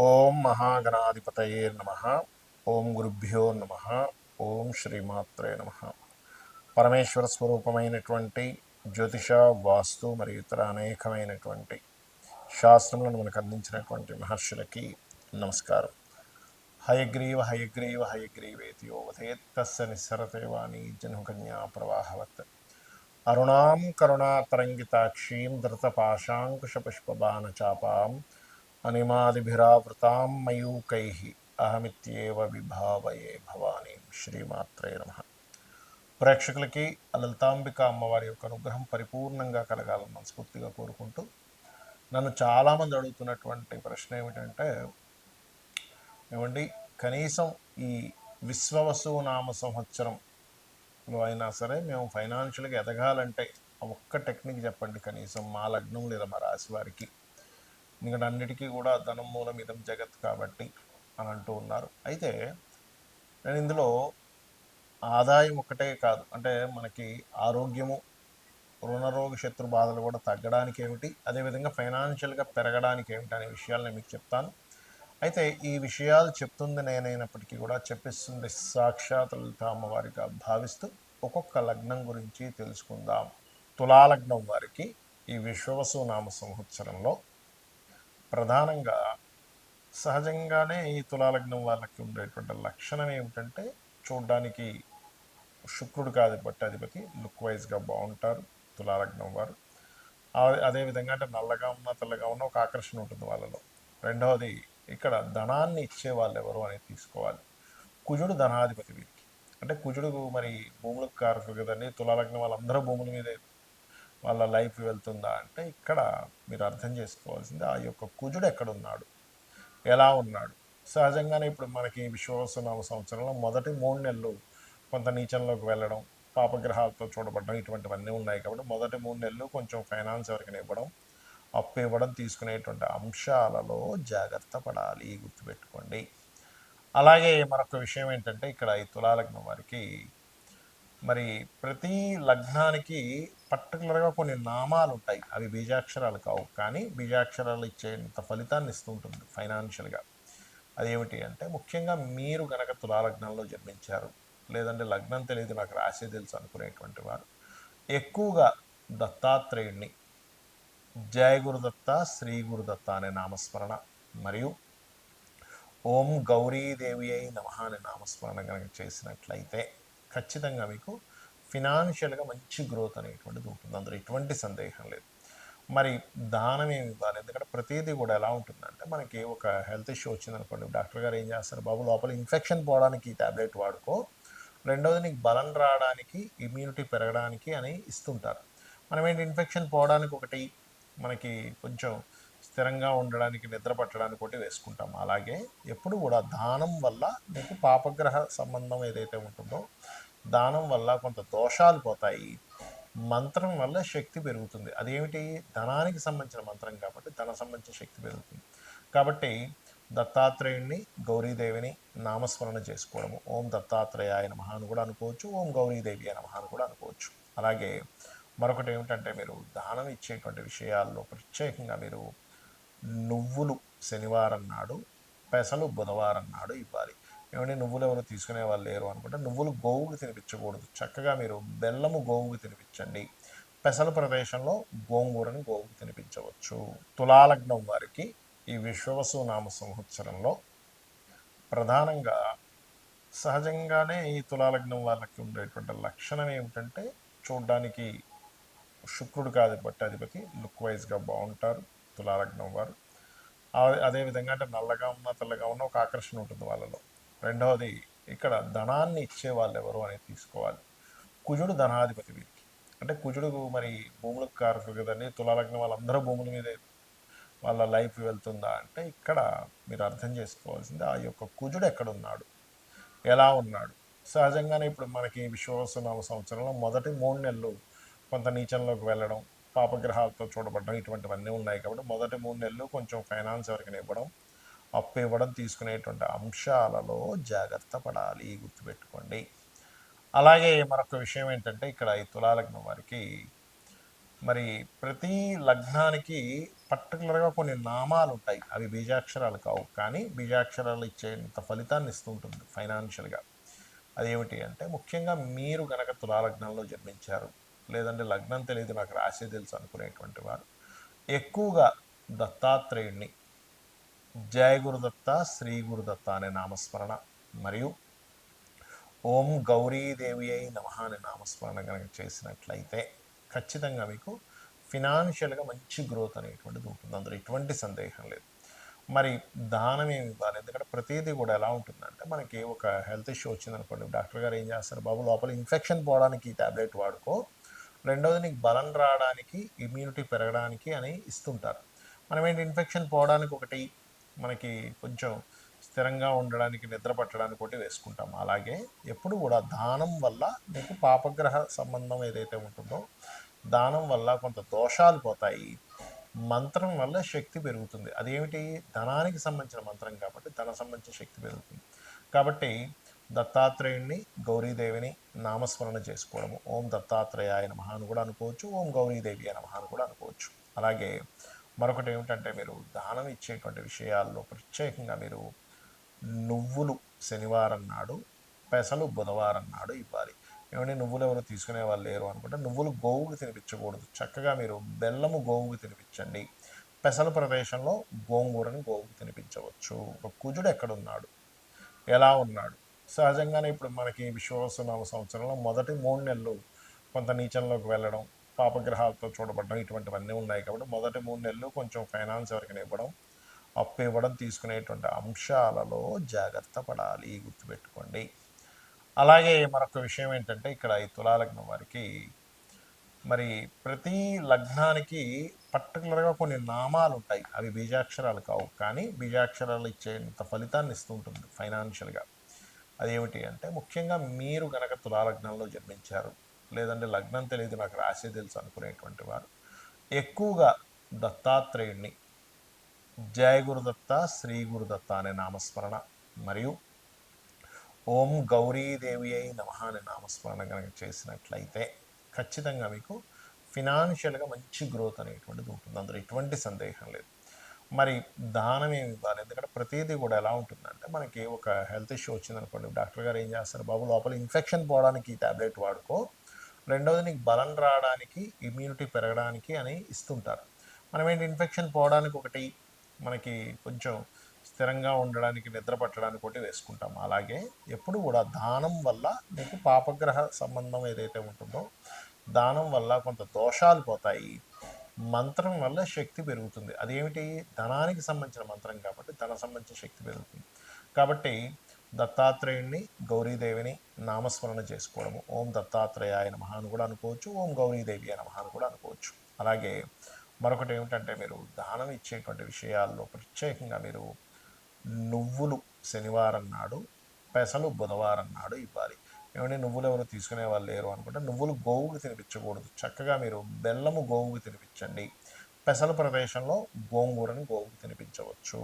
ఓం మహాగణాధిపతయే నమ. ఓం గురుభ్యో నమ. ఓం శ్రీమాత్రే నమ. పరమేశ్వర స్వరూపమైనటువంటి జ్యోతిష, వాస్తు మరియు ఇతర అనేకమైనటువంటి శాస్త్రములను మనకు అందించినటువంటి మహర్షులకి నమస్కారం. హయగ్రీవ హయగ్రీవ హయగ్రీవేతి యోవధేత్ తస్య నిస్సరతే వాణి జన్మకన్యా ప్రవాహవత్ అరుణాం కరుణాతరంగితాక్షీం ధృతపాశాంకుశపుష్పబాణచాపాం అనిమాదిభిరావృతాం మయూకైః అహమిత్యేవ విభావయే భవానీ. శ్రీమాత్రే నమ. ప్రేక్షకులకి లలితాంబిక అమ్మవారి యొక్క అనుగ్రహం పరిపూర్ణంగా కలగాలని మనస్ఫూర్తిగా కోరుకుంటూ, నన్ను చాలామంది అడుగుతున్నటువంటి ప్రశ్న ఏమిటంటే, ఏమండి కనీసం ఈ విశ్వవసు నామ సంవత్సరంలో అయినా సరే మేము ఫైనాన్షియల్గా ఎదగాలంటే ఒక్క టెక్నిక్ చెప్పండి కనీసం మా లగ్నం లేదా మా రాశి వారికి, ఎందుకంటే అన్నిటికీ కూడా ధనం మూలం ఇదం జగత్ కాబట్టి అని అంటూ ఉన్నారు. అయితే నేను ఇందులో ఆదాయం ఒకటే కాదు, అంటే మనకి ఆరోగ్యము, రుణరోగ శత్రు బాధలు కూడా తగ్గడానికి ఏమిటి, అదేవిధంగా ఫైనాన్షియల్గా పెరగడానికి ఏమిటి అనే విషయాలు నేను మీకు చెప్తాను. అయితే ఈ విషయాలు చెప్తుంది నేనైనప్పటికీ కూడా చెప్పిస్తుంది సాక్షాత్ లలిత అమ్మవారిగా భావిస్తూ ఒక్కొక్క లగ్నం గురించి తెలుసుకుందాం. తులాలగ్నం వారికి ఈ విశ్వవసు నామ సంవత్సరంలో ప్రధానంగా సహజంగానే ఈ తులాలగ్నం వాళ్ళకి ఉండేటువంటి లక్షణం ఏమిటంటే, చూడ్డానికి శుక్రుడికి అధిపతి లుక్ వైజ్గా బాగుంటారు తులాలగ్నం వారు. అదేవిధంగా అంటే నల్లగా ఉన్న తెల్లగా ఉన్న ఒక ఆకర్షణ ఉంటుంది వాళ్ళలో. రెండవది, ఇక్కడ ధనాన్ని ఇచ్చే వాళ్ళు ఎవరు అనేది తీసుకోవాలి. కుజుడు ధనాధిపతి వీరికి. అంటే కుజుడు మరి భూములకు కారకుడు కదండి. తులాలగ్నం వాళ్ళందరూ భూముల మీదే వాళ్ళ లైఫ్ వెళ్తుందా అంటే, ఇక్కడ మీరు అర్థం చేసుకోవాల్సింది ఆ యొక్క కుజుడు ఎక్కడున్నాడు, ఎలా ఉన్నాడు. సహజంగానే ఇప్పుడు మనకి విశ్వవసునామ సంవత్సరంలో మొదటి 3 నెలలు కొంత నీచంలోకి వెళ్ళడం, పాపగ్రహాలతో చూడబడడం, ఇటువంటివన్నీ ఉన్నాయి కాబట్టి మొదటి 3 నెలలు కొంచెం ఫైనాన్స్ ఎవరికైనా ఇవ్వడం, అప్పు ఇవ్వడం, తీసుకునేటువంటి అంశాలలో జాగ్రత్త పడాలి, గుర్తుపెట్టుకోండి. అలాగే మరొక విషయం ఏంటంటే, ఇక్కడ ఈ తులాలగ్నం వారికి మరి ప్రతి లగ్నానికి పర్టికులర్గా కొన్ని నామాలు ఉంటాయి. అవి బీజాక్షరాలు కావు, కానీ బీజాక్షరాలు ఇచ్చేంత ఫలితాన్ని ఇస్తుంటుంది ఫైనాన్షియల్గా. అదేమిటి అంటే, ముఖ్యంగా మీరు గనక తులాలగ్నంలో జన్మించారు, లేదంటే లగ్నం తెలియదు నాకు రాశి తెలుసు అనుకునేటువంటి వారు ఎక్కువగా దత్తాత్రేయుణ్ణి, జయ గురుదత్త, శ్రీ గురుదత్త అనే నామస్మరణ మరియు ఓం గౌరీదేవి అయి నమ అనే నామస్మరణ కనుక చేసినట్లయితే ఖచ్చితంగా మీకు ఫినాన్షియల్గా మంచి గ్రోత్ అనేటువంటిది ఉంటుంది, అందులో ఎటువంటి సందేహం లేదు. మరి దానం ఏమి ఇవ్వాలి, ఎందుకంటే ప్రతిదీ కూడా ఎలా ఉంటుందంటే, మనకి ఒక హెల్త్ ఇష్యూ వచ్చిందనుకోండి, డాక్టర్ గారు ఏం చేస్తారు, బాబు లోపల ఇన్ఫెక్షన్ పోవడానికి ఈ ట్యాబ్లెట్ వాడుకో, రెండవది నీకు బలం రావడానికి, ఇమ్యూనిటీ పెరగడానికి అని ఇస్తుంటారు. మనం ఏంటి, ఇన్ఫెక్షన్ పోవడానికి ఒకటి, మనకి కొంచెం స్థిరంగా ఉండడానికి, నిద్ర పట్టడానికి ఒకటి వేసుకుంటాం. అలాగే ఎప్పుడు కూడా దానం వల్ల మీకు పాపగ్రహ సంబంధం ఏదైతే ఉంటుందో దానం వల్ల కొంత దోషాలు పోతాయి, మంత్రం వల్ల శక్తి పెరుగుతుంది. అదేమిటి, ధనానికి సంబంధించిన మంత్రం కాబట్టి ధన సంబంధించిన శక్తి పెరుగుతుంది. కాబట్టి దత్తాత్రేయుణ్ణి, గౌరీదేవిని నామస్మరణ చేసుకోవడము, ఓం దత్తాత్రేయాయ నమః అని కూడా అనుకోవచ్చు, ఓం గౌరీదేవి నమః అని కూడా అనుకోవచ్చు. అలాగే మరొకటి ఏమిటంటే, మీరు దానం ఇచ్చేటువంటి విషయాల్లో ప్రత్యేకంగా మీరు నువ్వులు శనివారం నాడు, పెసలు బుధవారం నాడు ఇవ్వాలి. ఏమంటే నువ్వులు ఎవరు తీసుకునే వాళ్ళు లేరు అనుకుంటే, నువ్వులు గోవుకు తినిపించకూడదు, చక్కగా మీరు బెల్లము గోవుకు తినిపించండి. పెసల ప్రదేశంలో గోంగూరని గోవుకు తినిపించవచ్చు. తులాలగ్నం వారికి ఈ విశ్వవసు నామ సంవత్సరంలో ప్రధానంగా సహజంగానే ఈ తులాలగ్నం వాళ్ళకి ఉండేటువంటి లక్షణం ఏమిటంటే, చూడ్డానికి శుక్రుడికి అధిపతి లుక్ వైజ్గా బాగుంటారు తులాలగ్నం వారు. అదేవిధంగా అంటే నల్లగా ఉన్న తెల్లగా ఉన్న ఒక ఆకర్షణ ఉంటుంది వాళ్ళలో. రెండవది, ఇక్కడ ధనాన్ని ఇచ్చే వాళ్ళు ఎవరు అనేది తీసుకోవాలి. కుజుడు ధనాధిపతి వీరికి. అంటే కుజుడు మరి భూములకు కారకుడు కదండి. తులాలగ్నం వాళ్ళందరూ భూముల మీదే వాళ్ళ లైఫ్ వెళ్తుందా అంటే, ఇక్కడ మీరు అర్థం చేసుకోవాల్సింది ఆ యొక్క కుజుడు ఎక్కడున్నాడు, ఎలా ఉన్నాడు. సహజంగానే ఇప్పుడు మనకి విశ్వవసునామ సంవత్సరంలో మొదటి 3 నెలలు కొంత నీచంలోకి వెళ్ళడం, పాపగ్రహాలతో చూడబడడం, ఇటువంటివన్నీ ఉన్నాయి కాబట్టి మొదటి 3 నెలలు కొంచెం ఫైనాన్స్ ఎవరికైనా ఇవ్వడం, అప్పు ఇవ్వడం, తీసుకునేటువంటి అంశాలలో జాగ్రత్త పడాలి, గుర్తుపెట్టుకోండి. అలాగే మరొక విషయం ఏంటంటే, ఇక్కడ ఈ తులాలగ్నం వారికి మరి ప్రతి లగ్నానికి పర్టికులర్‌గా కొన్ని నామాలుంటాయి. అవి బీజాక్షరాలు కావు. కానీ బీజాక్షరాలు ఇచ్చేంత ఫలితాన్ని ఇస్తూ ఉంటుంది ఫైనాన్షియల్‌గా. అదేమిటి అంటే ముఖ్యంగా మీరు గనక తులా లగ్నంలో జన్మించారు. లేదంటే లగ్నం తెలీదు నాకు రాశి తెలుసు అనుకునేటువంటి వారు ఎక్కువగా దత్తాత్రేయుడిని జయ గురుదత్త, శ్రీ గురుదత్త అనే నామస్మరణ మరియు ఓం గౌరీదేవి అయి నమః అనే నామస్మరణ కనుక చేసినట్లయితే ఖచ్చితంగా మీకు ఫినాన్షియల్గా మంచి గ్రోత్ అనేటువంటిది ఉంటుంది. అందులో ఎటువంటి సందేహం లేదు. మరి దానం ఏమి ఇవ్వాలి? ఎందుకంటే ప్రతిదీ కూడా ఎలా ఉంటుందంటే మనకి ఒక హెల్త్ ఇష్యూ వచ్చిందనుకోండి, డాక్టర్ గారు ఏం చేస్తారు, బాబు లోపల ఇన్ఫెక్షన్ పోవడానికి ఈ టాబ్లెట్ వాడుకో, రెండోది నీకు బలం రావడానికి, ఇమ్యూనిటీ పెరగడానికి అని ఇస్తుంటారు. మనం ఏంటి, ఇన్ఫెక్షన్ పోవడానికి ఒకటి, మనకి కొంచెం స్థిరంగా ఉండడానికి, నిద్ర పట్టడానికి ఒకటి వేసుకుంటాం. అలాగే ఎప్పుడు కూడా దానం వల్ల మీకు పాపగ్రహ సంబంధం ఏదైతే ఉంటుందో, దానం వల్ల కొంత దోషాలు పోతాయి. మంత్రం వల్ల శక్తి పెరుగుతుంది. అదేమిటి, ధనానికి సంబంధించిన మంత్రం కాబట్టి ధన సంబంధించిన శక్తి పెరుగుతుంది. కాబట్టి దత్తాత్రేయుణ్ణి, గౌరీదేవిని నామస్మరణ చేసుకోవడము. ఓం దత్తాత్రేయాయ నమః అని కూడా అనుకోవచ్చు, ఓం గౌరీదేవి నమః అని కూడా అనుకోవచ్చు. అలాగే మరొకటి ఏమిటంటే, మీరు దానం ఇచ్చేటువంటి విషయాల్లో ప్రత్యేకంగా మీరు నువ్వులు శనివారం నాడు, పెసలు బుధవారం నాడు ఇవ్వాలి. ఏమంటే నువ్వులు ఎవరు తీసుకునే వాళ్ళు లేరు అనుకుంటే, నువ్వులు గోవుకు తినిపించకూడదు. చక్కగా మీరు బెల్లము గోవుకు తినిపించండి. పెసల ప్రదేశంలో గోంగూరని గోవుకు తినిపించవచ్చు. ఒక కుజుడు ఎక్కడున్నాడు, ఎలా ఉన్నాడు? సహజంగానే ఇప్పుడు మనకి విశ్వావసునామ సంవత్సరంలో మొదటి 3 నెలలు కొంత నీచంలోకి వెళ్ళడం, పాపగ్రహాలతో చూడబడడం ఇటువంటివన్నీ ఉన్నాయి కాబట్టి మొదటి 3 నెలలు కొంచెం ఫైనాన్స్ ఎవరికైనా ఇవ్వడం, అప్పు ఇవ్వడం తీసుకునేటువంటి అంశాలలో జాగ్రత్త పడాలి, గుర్తుపెట్టుకోండి. అలాగే మరొక విషయం ఏంటంటే, ఇక్కడ ఈ తులాలగ్నం వారికి మరి ప్రతి లగ్నానికి పర్టికులర్గా కొన్ని నామాలు ఉంటాయి. అవి బీజాక్షరాలు కావు. కానీ బీజాక్షరాలు ఇచ్చేంత ఫలితాన్ని ఇస్తూ ఉంటుంది ఫైనాన్షియల్‌గా. అదేమిటి అంటే ముఖ్యంగా మీరు గనక తులాలగ్నంలో జన్మించారు. లేదంటే లగ్నం తెలీదు నాకు రాశి తెలుసు అనుకునేటువంటి వారు ఎక్కువగా దత్తాత్రేయుడిని జయ గురుదత్త, శ్రీ గురుదత్త అనే నామస్మరణ మరియు ఓం గౌరీదేవి అయి నమః అనే నామస్మరణ కనుక చేసినట్లయితే ఖచ్చితంగా మీకు ఫినాన్షియల్గా మంచి గ్రోత్ అనేటువంటిది ఉంటుంది. అందులో ఎటువంటి సందేహం లేదు. మరి దానం ఏమి ఇవ్వాలి? ఎందుకంటే ప్రతిదీ కూడా ఎలా ఉంటుందంటే మనకి ఒక హెల్త్ ఇష్యూ వచ్చిందనుకోండి, డాక్టర్ గారు ఏం చేస్తారు, బాబు లోపల ఇన్ఫెక్షన్ పోవడానికి ఈ టాబ్లెట్ వాడుకో, రెండోది నీకు బలం రావడానికి, ఇమ్యూనిటీ పెరగడానికి అని ఇస్తుంటారు. మనం ఏంటి, ఇన్ఫెక్షన్ పోవడానికి ఒకటి, మనకి కొంచెం స్థిరంగా ఉండడానికి, నిద్ర పట్టడానికి ఒకటి వేసుకుంటాం. అలాగే ఎప్పుడు కూడా దానం వల్ల మీకు పాపగ్రహ సంబంధం ఏదైతే ఉంటుందో, దానం వల్ల కొంత దోషాలు పోతాయి. మంత్రం వల్ల శక్తి పెరుగుతుంది. అదేమిటి, ధనానికి సంబంధించిన మంత్రం కాబట్టి ధన సంబంధించిన శక్తి పెరుగుతుంది. కాబట్టి దత్తాత్రేయుణ్ణి, గౌరీదేవిని నామస్మరణ చేసుకోవడము. ఓం దత్తాత్రేయాయ నమః అని కూడా అనుకోవచ్చు, ఓం గౌరీదేవి నమః అని కూడా అనుకోవచ్చు. అలాగే మరొకటి ఏమిటంటే, మీరు దానం ఇచ్చేటువంటి విషయాల్లో ప్రత్యేకంగా మీరు నువ్వులు శనివారం నాడు, పెసలు బుధవారం నాడు ఇవ్వాలి. ఏమంటే నువ్వులు ఎవరు తీసుకునే వాళ్ళు లేరు అనుకుంటే, నువ్వులు గోవుకు తినిపించకూడదు. చక్కగా మీరు బెల్లము గోవుకు తినిపించండి. పెసల ప్రదేశంలో గోంగూరని గోవుకు తినిపించవచ్చు.